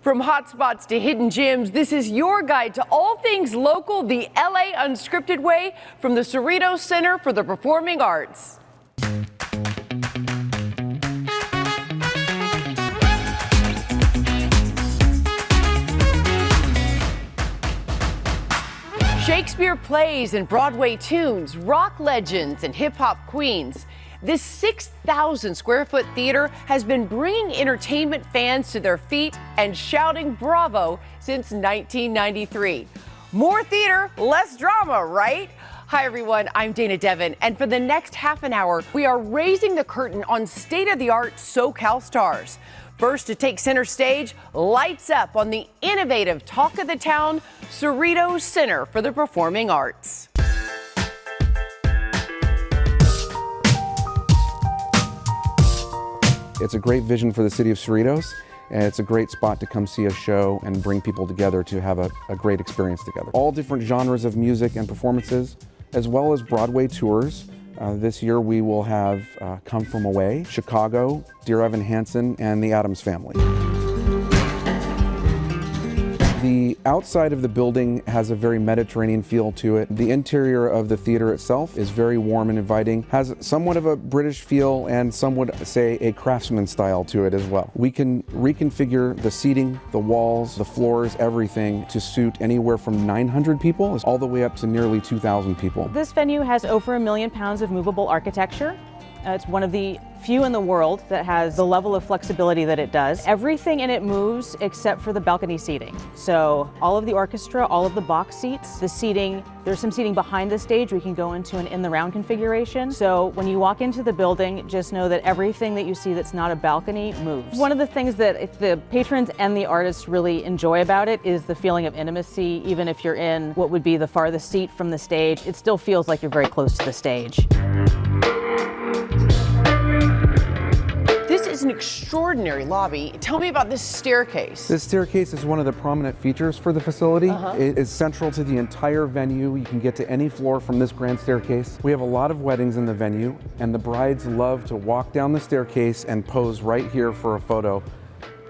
From hotspots to hidden gems, this is your guide to all things local, the LA Unscripted way, from the Cerritos Center for the Performing Arts. Shakespeare plays and Broadway tunes, rock legends and hip-hop queens. This 6,000 square foot theater has been bringing entertainment fans to their feet and shouting bravo since 1993. More theater, less drama, right? Hi everyone, I'm Dana Devin, and for the next half an hour, we are raising the curtain on state-of-the-art SoCal stars. First to take center stage, lights up on the innovative talk of the town, Cerritos Center for the Performing Arts. It's a great vision for the city of Cerritos, and it's a great spot to come see a show and bring people together to have a great experience together. All different genres of music and performances, as well as Broadway tours. This year we will have Come From Away, Chicago, Dear Evan Hansen, and the Addams Family. The outside of the building has a very Mediterranean feel to it. The interior of the theater itself is very warm and inviting, has somewhat of a British feel and some would say a craftsman style to it as well. We can reconfigure the seating, the walls, the floors, everything to suit anywhere from 900 people all the way up to nearly 2,000 people. This venue has over 1 million pounds of movable architecture. It's one of the few in the world that has the level of flexibility that it does. Everything in it moves except for the balcony seating. So all of the orchestra, all of the box seats, the seating, there's some seating behind the stage. We can go into an in the round configuration. So when you walk into the building, just know that everything that you see that's not a balcony moves. One of the things that the patrons and the artists really enjoy about it is the feeling of intimacy. Even if you're in what would be the farthest seat from the stage, it still feels like you're very close to the stage. This is an extraordinary lobby. Tell me about this staircase. This staircase is one of the prominent features for the facility. It is central to the entire venue. You can get to any floor from this grand staircase. We have a lot of weddings in the venue, and the brides love to walk down the staircase and pose right here for a photo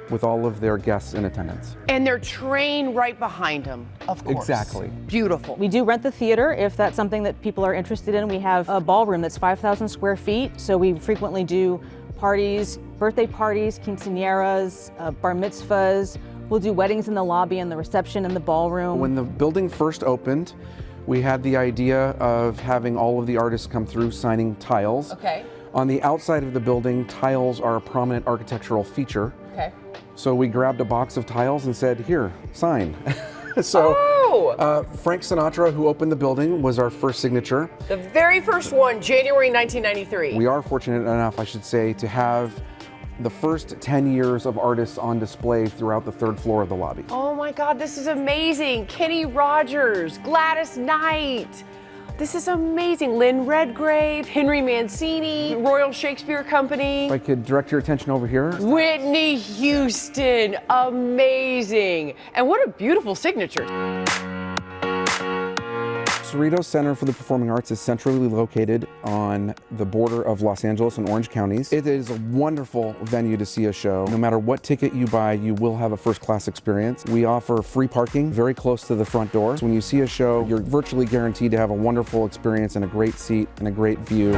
with all of their guests in attendance. And their train right behind them, of course. Exactly. Beautiful. We do rent the theater if that's something that people are interested in. We have a ballroom that's 5,000 square feet, so we frequently do parties, birthday parties, quinceañeras, bar mitzvahs. We'll do weddings in the lobby and the reception in the ballroom. When the building first opened, we had the idea of having all of the artists come through signing tiles. Okay. On the outside of the building, tiles are a prominent architectural feature. Okay. So we grabbed a box of tiles and said, here, sign. So Frank Sinatra, who opened the building, was our first signature. The very first one, January 1993. We are fortunate enough, I should say, to have the first 10 years of artists on display throughout the third floor of the lobby. Oh my God, this is amazing. Kenny Rogers, Gladys Knight. This is amazing. Lynn Redgrave, Henry Mancini, Royal Shakespeare Company. If I could direct your attention over here. Whitney Houston, amazing. And what a beautiful signature. Cerritos Center for the Performing Arts is centrally located on the border of Los Angeles and Orange counties. It is a wonderful venue to see a show. No matter what ticket you buy, you will have a first-class experience. We offer free parking very close to the front door. So when you see a show, you're virtually guaranteed to have a wonderful experience and a great seat and a great view.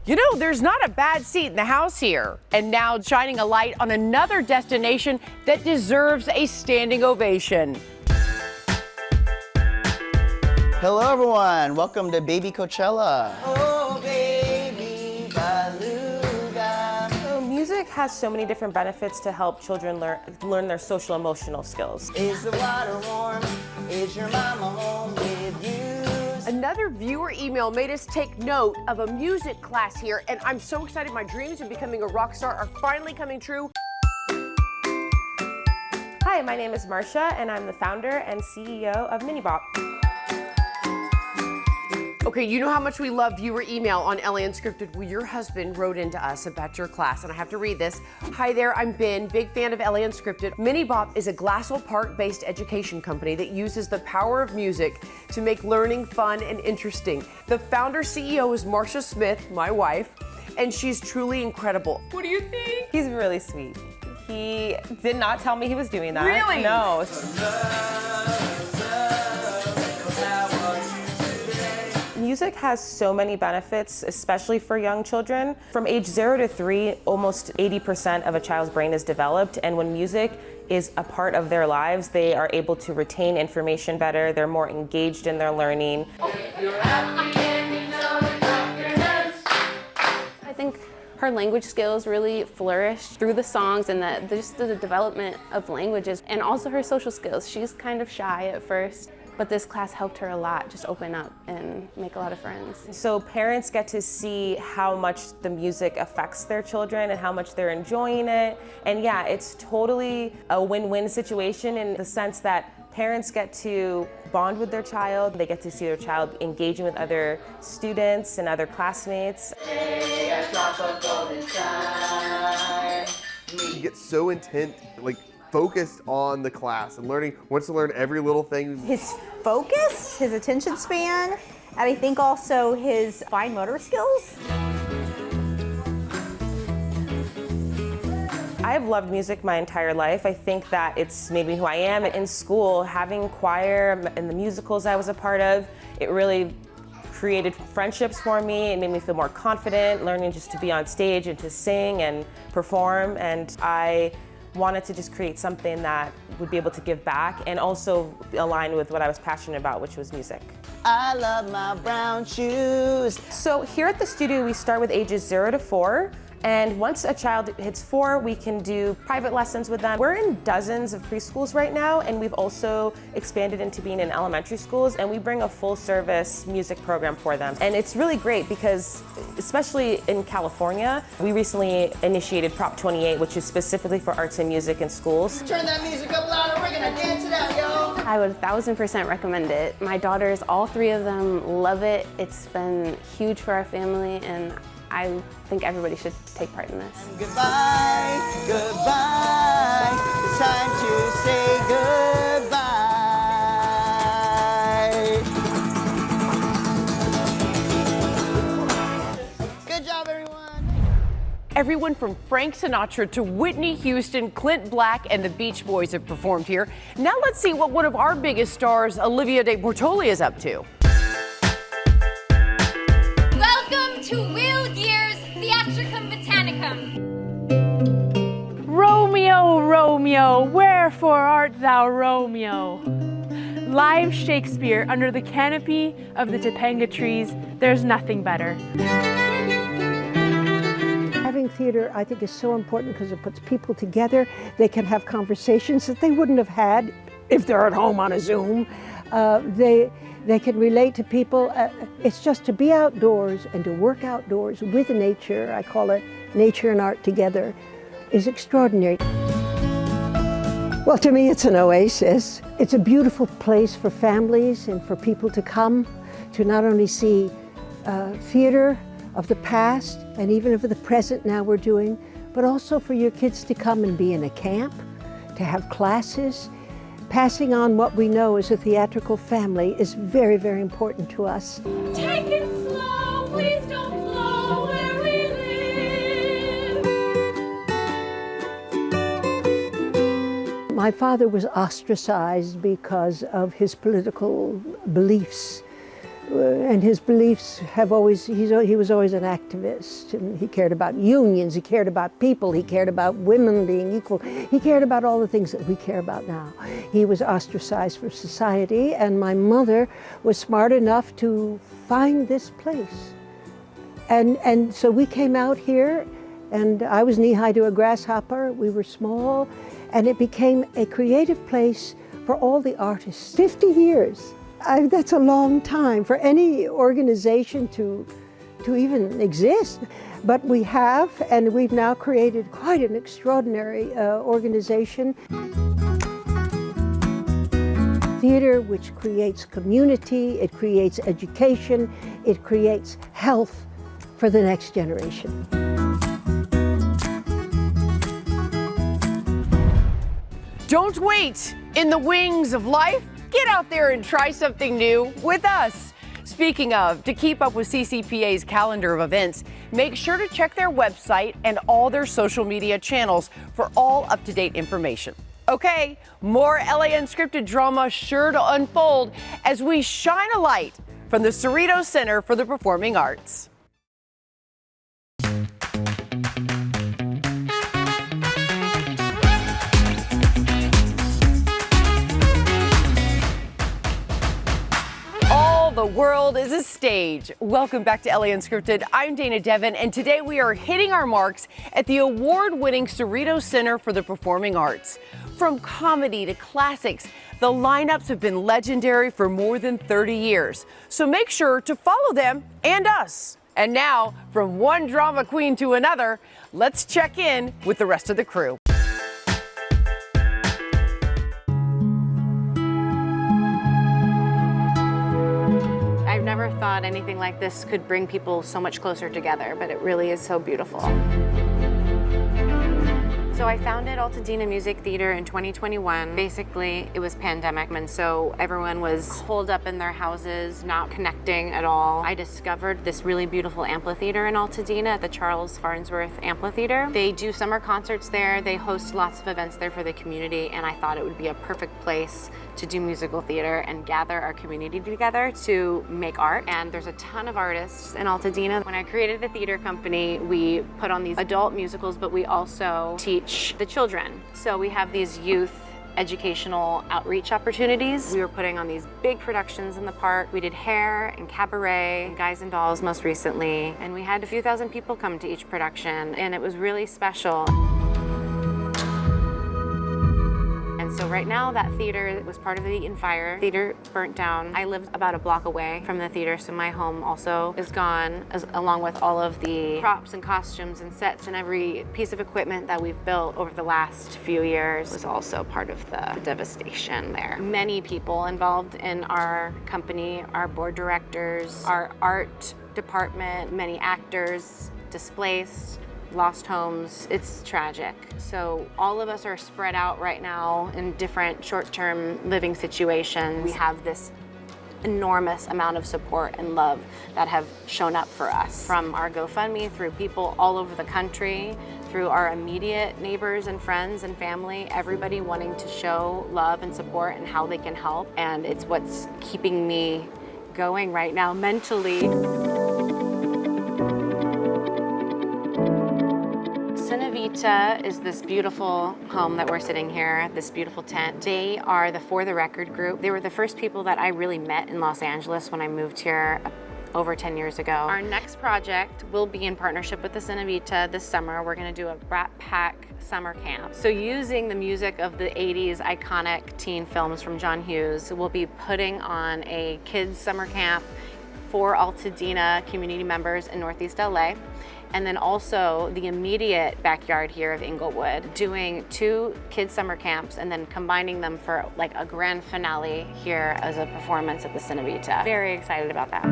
You know, there's not a bad seat in the house here. And now shining a light on another destination that deserves a standing ovation. Hello everyone, welcome to Baby Coachella. Oh baby beluga. Music has so many different benefits to help children learn their social emotional skills. Is the water warm? Is your mama home with you? Another viewer email made us take note of a music class here, and I'm so excited. My dreams of becoming a rock star are finally coming true. Hi, my name is Marcia, and I'm the founder and CEO of Minibop. Okay, you know how much we love viewer email on LA Unscripted. Well, your husband wrote into us about your class, and I have to read this. Hi there, I'm Ben, big fan of LA Unscripted. Minibop is a Glassell Park-based education company that uses the power of music to make learning fun and interesting. The founder CEO is Marcia Smith, my wife. and she's truly incredible. What do you think? He's really sweet. He did not tell me he was doing that. Really? No. Music has so many benefits, especially for young children. From age 0 to 3, almost 80% of a child's brain is developed, and when music is a part of their lives, they are able to retain information better, they're more engaged in their learning. I think her language skills really flourished through the songs and just the development of languages, and also her social skills. She's kind of shy at first, but this class helped her a lot, just open up and make a lot of friends. So parents get to see how much the music affects their children and how much they're enjoying it. And yeah, it's totally a win-win situation in the sense that parents get to bond with their child, they get to see their child engaging with other students and other classmates. You get so intent, like focused on the class and wants to learn every little thing. His focus, his attention span, and I think also his fine motor skills. I've loved music my entire life. I think that it's made me who I am. In school, having choir and the musicals I was a part of, it really created friendships for me. It made me feel more confident, learning just to be on stage and to sing and perform. And I wanted to just create something that would be able to give back and also align with what I was passionate about, which was music. I love my brown shoes. So here at the studio, we start with ages 0 to 4. And once a child hits 4, we can do private lessons with them. We're in dozens of preschools right now, and we've also expanded into being in elementary schools, and we bring a full-service music program for them. And it's really great because, especially in California, we recently initiated Prop 28, which is specifically for arts and music in schools. Turn that music up louder, we're gonna dance it out, yo. I would 1000% recommend it. My daughters, all 3 of them, love it. It's been huge for our family, and I think everybody should take part in this. Goodbye, goodbye. It's time to say goodbye. Good job, everyone. Everyone from Frank Sinatra to Whitney Houston, Clint Black, and the Beach Boys have performed here. Now let's see what one of our biggest stars, Olivia de Bortoli, is up to. Welcome to Will Gear's Theatricum Botanicum. Romeo, Romeo, wherefore art thou Romeo? Live Shakespeare under the canopy of the Topanga trees. There's nothing better. Having theater, I think, is so important because it puts people together. They can have conversations that they wouldn't have had if they're at home on a Zoom. They can relate to people. It's just to be outdoors and to work outdoors with nature. I call it nature and art together, is extraordinary. Well, to me, it's an oasis. It's a beautiful place for families and for people to come to not only see theater of the past and even of the present now we're doing, but also for your kids to come and be in a camp, to have classes. Passing on what we know as a theatrical family is very, very important to us. Take it slow, please don't blow where we live. My father was ostracized because of his political beliefs. And his beliefs have always, he was always an activist, and he cared about unions, he cared about people, he cared about women being equal, he cared about all the things that we care about now. He was ostracized from society, and my mother was smart enough to find this place. And so we came out here, and I was knee-high to a grasshopper, we were small, and it became a creative place for all the artists. 50 years. That's a long time for any organization to even exist, but we have, and we've now created quite an extraordinary organization. Theater, which creates community, it creates education, it creates health for the next generation. Don't wait in the wings of life. Get out there and try something new with us. Speaking of, to keep up with CCPA's calendar of events, make sure to check their website and all their social media channels for all up-to-date information. Okay, more LA Unscripted drama sure to unfold as we shine a light from the Cerritos Center for the Performing Arts. The world is a stage. Welcome back to LA Unscripted. I'm Dana Devin, and today we are hitting our marks at the award-winning Cerritos Center for the Performing Arts. From comedy to classics, the lineups have been legendary for more than 30 years. So make sure to follow them and us. And now, from one drama queen to another, let's check in with the rest of the crew. I've never thought anything like this could bring people so much closer together, but it really is so beautiful. So I founded Altadena Music Theater in 2021. Basically, it was pandemic, and so everyone was holed up in their houses, not connecting at all. I discovered this really beautiful amphitheater in Altadena at the Charles Farnsworth Amphitheater. They do summer concerts there. They host lots of events there for the community, and I thought it would be a perfect place to do musical theater and gather our community together to make art. And there's a ton of artists in Altadena. When I created the theater company, we put on these adult musicals, but we also teach the children. So we have these youth educational outreach opportunities. We were putting on these big productions in the park. We did Hair and Cabaret, and Guys and Dolls most recently, and we had a few thousand people come to each production, and it was really special. And so right now that theater was part of the Eaton Fire. Theater burnt down. I live about a block away from the theater, so my home also is gone, along with all of the props and costumes and sets, and every piece of equipment that we've built over the last few years was also part of the devastation there. Many people involved in our company, our board directors, our art department, many actors displaced, lost homes. It's tragic. So all of us are spread out right now in different short-term living situations. We have this enormous amount of support and love that have shown up for us, from our GoFundMe, through people all over the country, through our immediate neighbors and friends and family, everybody wanting to show love and support and how they can help. And it's what's keeping me going right now mentally. Cinevita is this beautiful home that we're sitting here, this beautiful tent. They are the For the Record group. They were the first people that I really met in Los Angeles when I moved here over 10 years ago. Our next project will be in partnership with the Cinevita this summer. We're gonna do a Brat Pack summer camp. So using the music of the 80s iconic teen films from John Hughes, we'll be putting on a kids summer camp for Altadena community members in Northeast LA. And then also the immediate backyard here of Inglewood, doing 2 kids summer camps and then combining them for like a grand finale here as a performance at the Cinevita. Very excited about that.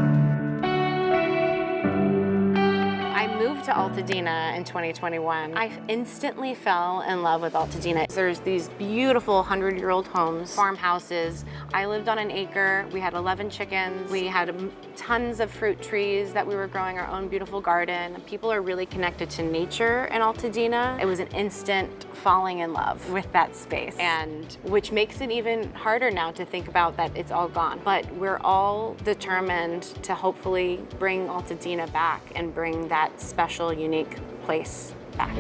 I moved to Altadena in 2021. I instantly fell in love with Altadena. There's these beautiful 100-year-old homes, farmhouses. I lived on an acre. We had 11 chickens. We had tons of fruit trees that we were growing, our own beautiful garden. People are really connected to nature in Altadena. It was an instant falling in love with that space, and which makes it even harder now to think about that it's all gone. But we're all determined to hopefully bring Altadena back and bring that special, unique place back.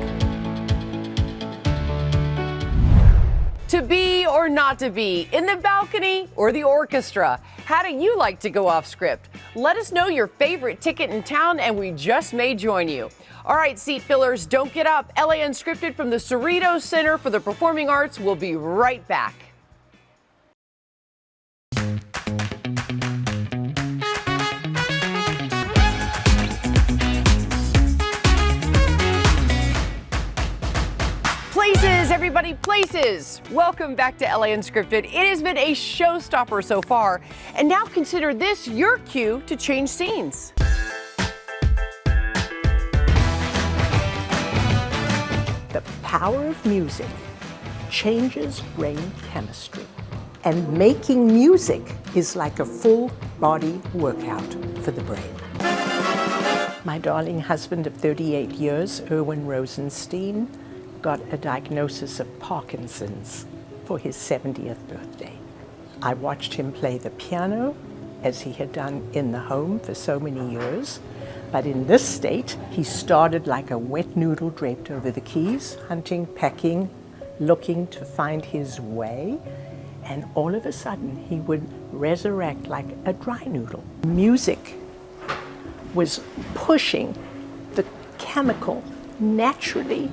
To be or not to be, in the balcony or the orchestra, how do you like to go off script? Let us know your favorite ticket in town and we just may join you. All right, seat fillers, don't get up. LA Unscripted from the Cerritos Center for the Performing Arts will be right back. Places, everybody, places! Welcome back to LA Unscripted. It has been a showstopper so far, and now consider this your cue to change scenes. The power of music changes brain chemistry. And making music is like a full body workout for the brain. My darling husband of 38 years, Erwin Rosenstein, got a diagnosis of Parkinson's for his 70th birthday. I watched him play the piano, as he had done in the home for so many years. But in this state, he started like a wet noodle draped over the keys, hunting, pecking, looking to find his way. And all of a sudden, he would resurrect like a dry noodle. Music was pushing the chemical naturally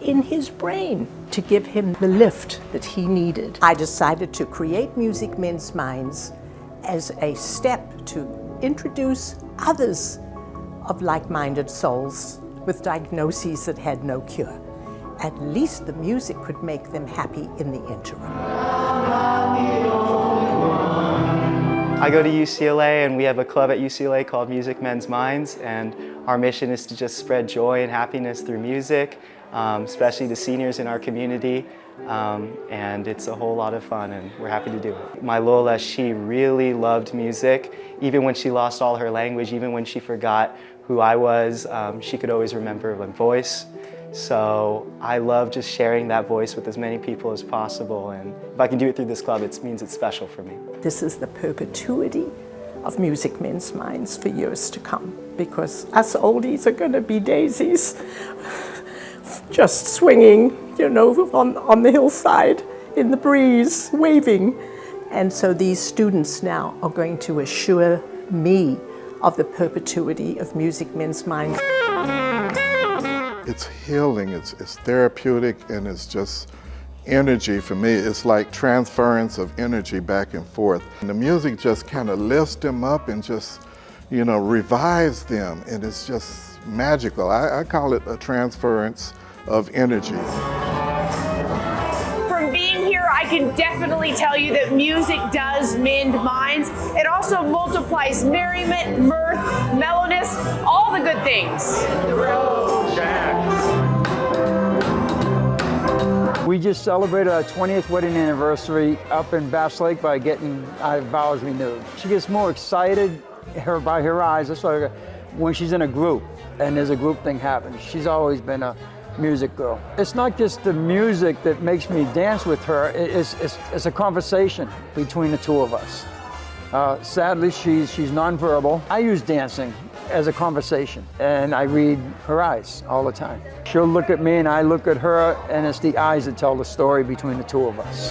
in his brain to give him the lift that he needed. I decided to create Music Men's Minds as a step to introduce others of like-minded souls with diagnoses that had no cure. At least the music could make them happy in the interim. I go to UCLA, and we have a club at UCLA called Music Men's Minds, and our mission is to just spread joy and happiness through music, especially to seniors in our community. And it's a whole lot of fun, and we're happy to do it. My Lola, she really loved music. Even when she lost all her language, even when she forgot who I was, she could always remember my voice. So I love just sharing that voice with as many people as possible, and if I can do it through this club, it means it's special for me. This is the perpetuity of Music Men's Minds for years to come, because us oldies are going to be daisies, just swinging, you know, on the hillside in the breeze, waving. And so these students now are going to assure me of the perpetuity of Music Men's Minds. It's healing, it's therapeutic, and it's just energy for me. It's like transference of energy back and forth. And the music just kind of lifts them up and just, you know, revives them, and it's just magical. I call it a transference of energy. From being here, I can definitely tell you that music does mend minds. It also multiplies merriment, mirth, mellowness, all the good things. We just celebrated our 20th wedding anniversary up in Bass Lake by getting our vows renewed. She gets more excited by her eyes. That's why when she's in a group and there's a group thing happens. She's always been a music girl. It's not just the music that makes me dance with her, it's a conversation between the two of us. Sadly, she's nonverbal. I use dancing as a conversation, and I read her eyes all the time. She'll look at me and I look at her, and it's the eyes that tell the story between the two of us.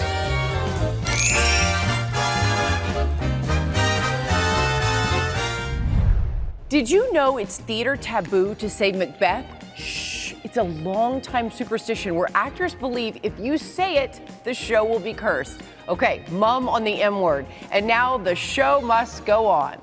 Did you know it's theater taboo to say Macbeth? Shh, it's a long-time superstition where actors believe if you say it, the show will be cursed. Okay, mum on the M word. And now the show must go on.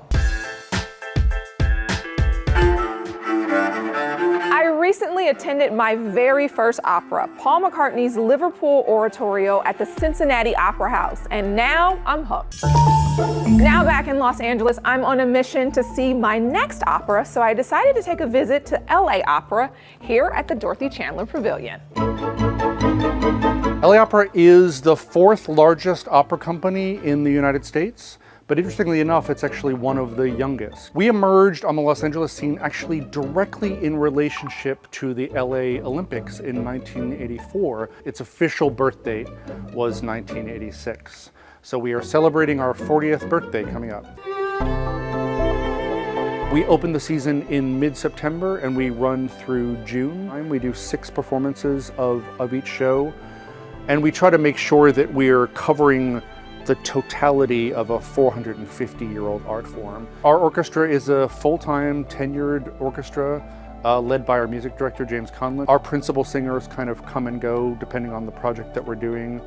I recently attended my very first opera, Paul McCartney's Liverpool Oratorio at the Cincinnati Opera House, and now I'm hooked. Now back in Los Angeles, I'm on a mission to see my next opera, so I decided to take a visit to LA Opera here at the Dorothy Chandler Pavilion. LA Opera is the 4th largest opera company in the United States. But interestingly enough, it's actually one of the youngest. We emerged on the Los Angeles scene actually directly in relationship to the LA Olympics in 1984. Its official birth date was 1986. So we are celebrating our 40th birthday coming up. We open the season in mid-September and we run through June. We do 6 performances of each show. And we try to make sure that we're covering the totality of a 450-year-old art form. Our orchestra is a full-time tenured orchestra led by our music director, James Conlon. Our principal singers kind of come and go depending on the project that we're doing,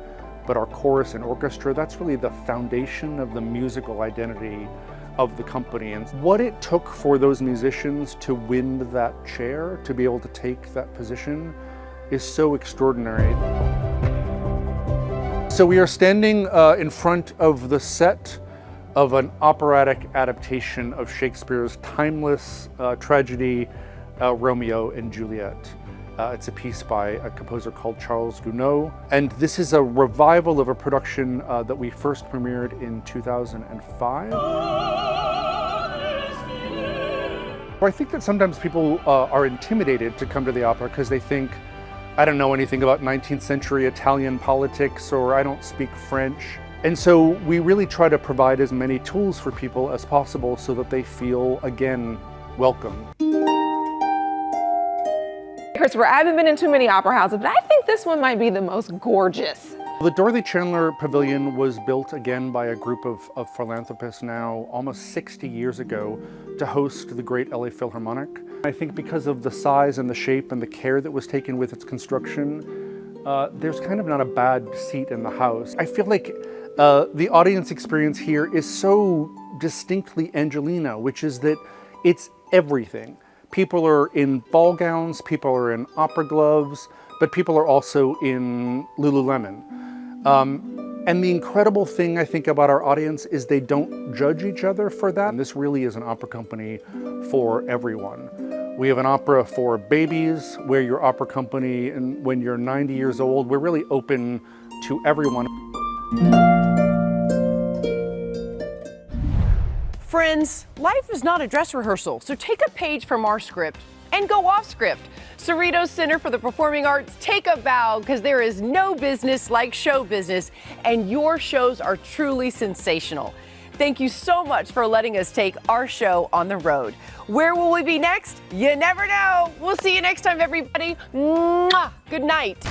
but our chorus and orchestra, that's really the foundation of the musical identity of the company. And what it took for those musicians to win that chair, to be able to take that position, is so extraordinary. So we are standing in front of the set of an operatic adaptation of Shakespeare's timeless tragedy, Romeo and Juliet. It's a piece by a composer called Charles Gounod. And this is a revival of a production that we first premiered in 2005. I think that sometimes people are intimidated to come to the opera because they think, I don't know anything about 19th century Italian politics, or I don't speak French. And so we really try to provide as many tools for people as possible so that they feel, again, welcome. Christopher, I haven't been in too many opera houses, but I think this one might be the most gorgeous. The Dorothy Chandler Pavilion was built again by a group of philanthropists now almost 60 years ago to host the great LA Philharmonic. I think because of the size and the shape and the care that was taken with its construction, there's kind of not a bad seat in the house. I feel like the audience experience here is so distinctly Angelina, which is that it's everything. People are in ball gowns, people are in opera gloves, but people are also in Lululemon. And the incredible thing I think about our audience is they don't judge each other for that. And this really is an opera company for everyone. We have an opera for babies, we're your opera company, and when you're 90 years old, we're really open to everyone. Friends, life is not a dress rehearsal, so take a page from our script and go off script. Cerritos Center for the Performing Arts, take a bow, because there is no business like show business, and your shows are truly sensational. Thank you so much for letting us take our show on the road. Where will we be next? You never know. We'll see you next time, everybody. Mwah! Good night.